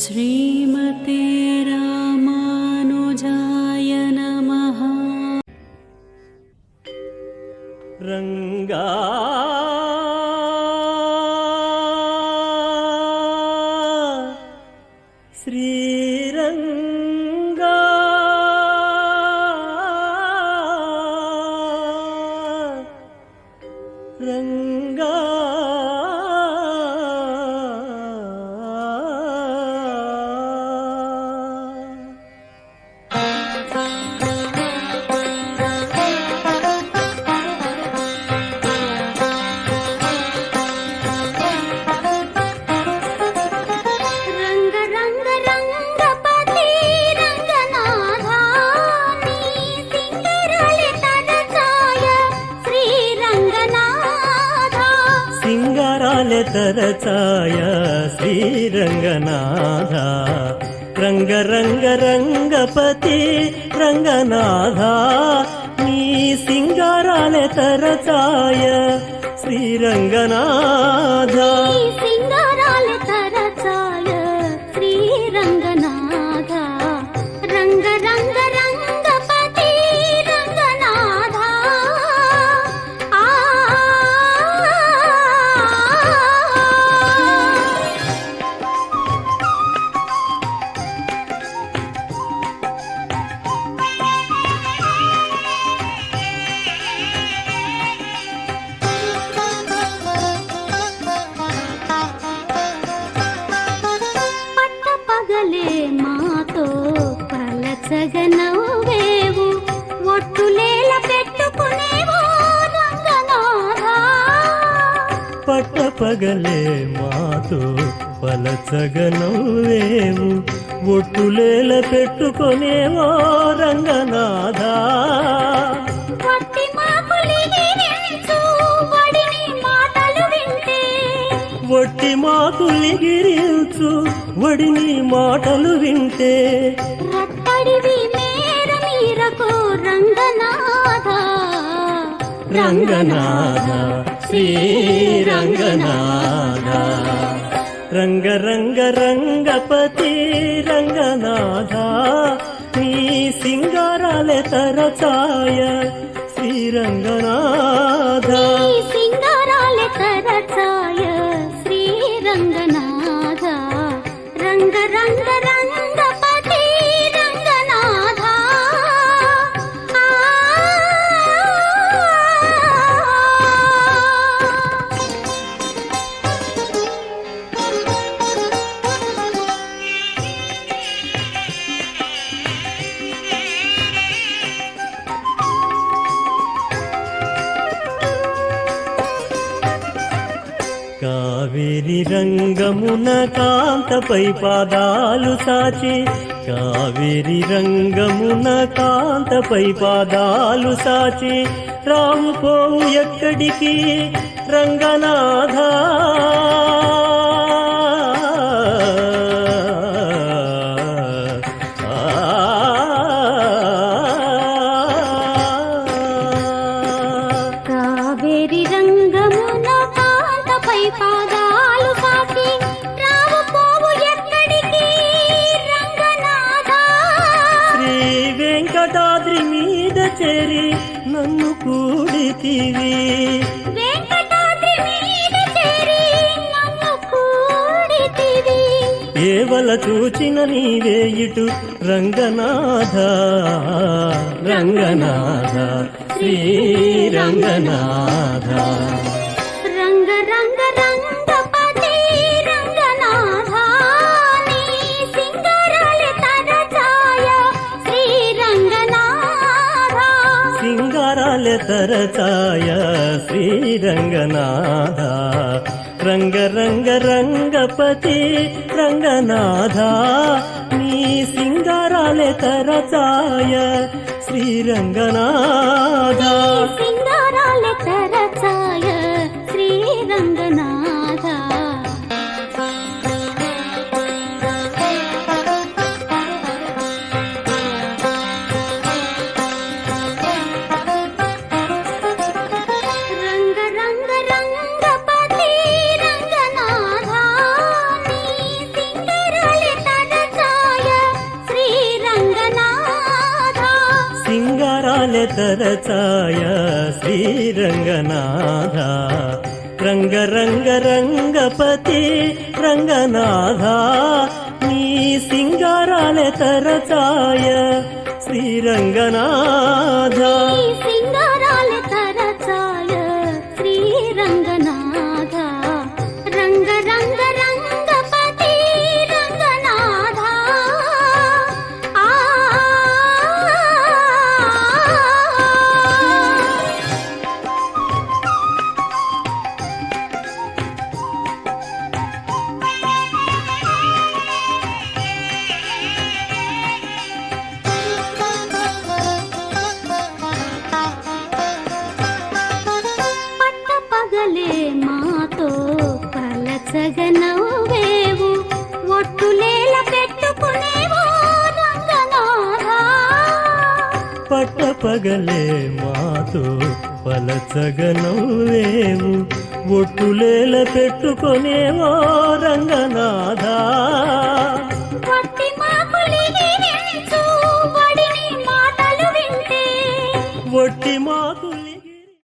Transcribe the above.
श्रीमते रामानुजाय नमः। रंगा श्रीरंगा रंगा तरचाय श्रीरंगनाथ रंग रंग रंगपति रंगनाथ नी सिंगाराले तरचाय श्रीरंगनाथ सिंगाराले तरचाय श्रीरंगनाथ रंग रंग रंगपति रंगनाथ మాతో పలచగనవ్వేవు ఒట్టులేల పెట్టుకునేవు రంగనాథ పట్టపగలే మాతో పలచగనవ్వేవు ఒట్టులేల పెట్టుకునేవో రంగనాథ వట్టి మాకులిగిరించు వడిని మాటలు వింటే వట్టి మాకులిగిరించు వడిని మాటలు వింటే రట్టడివి మేర మీరకు రంగనాథ రంగనాథ శ్రీరంగనాథ రంగ రంగ రంగపతి రంగనాథ నీ సింగారాలే తరచాయ శ్రీరంగనాథ సింగారాలే తరచాయ శ్రీరంగనాథ రంగ రంగ రంగపతి రంగనాథ కావేరి రంగమున కాంతపై పాదాలు సాచి కావేరి రంగమున కాంతపై పాదాలు సాచి రాము పోవు ఎక్కడికి రంగనాథ కావేరి రంగమున కాంతపై పాదాలు సాచి రావు పోవు ఎక్కడికి రంగనాథ శ్రీ వెంకటాద్రి మీద చేరి నన్ను కూడితివి వెంకటాద్రి మీద చేరి నన్ను కూడితివి ఏవల చూచిన నీవే ఇటు రంగనాథ రంగనాథ శ్రీరంగనాథ రంగ రంగ రంగపతి రంగనాథ నీ సింగారాలే తరచాయ శ్రీరంగనాథ సింగారాలే తరచాయ శ్రీరంగనాథ రంగ రంగ రంగపతి రంగనాథ నీ సింగారాలే తరచాయ శ్రీరంగనాథ సింగారాలే తరచాయ శ్రీరంగనాథ రంగ రంగ రంగపతి రంగనాథ నీ సింగారాలే సింగారాలే తరచాయ శ్రీరంగనాథ రంగ రంగ రంగపతి రంగనాథ నీ సింగారాలే తరచాయ శ్రీరంగనాథ ఈ సింగారాల తరచాయ శ్రీరంగనాథ రంగ రంగ రంగపతి రంగనాథ ఆ పట్టపగలే మాతో పలచగనవ్వేవు ఒట్టులేల పెట్టుకునేవో రంగనాథ పట్టపగలే మాతో పలచగనవ్వేవు ఒట్టులేల పెట్టుకొనేవో రంగనాథ వట్టి మాకులిని వించు వడిని మాటలు వింటే ఒట్టి మాకు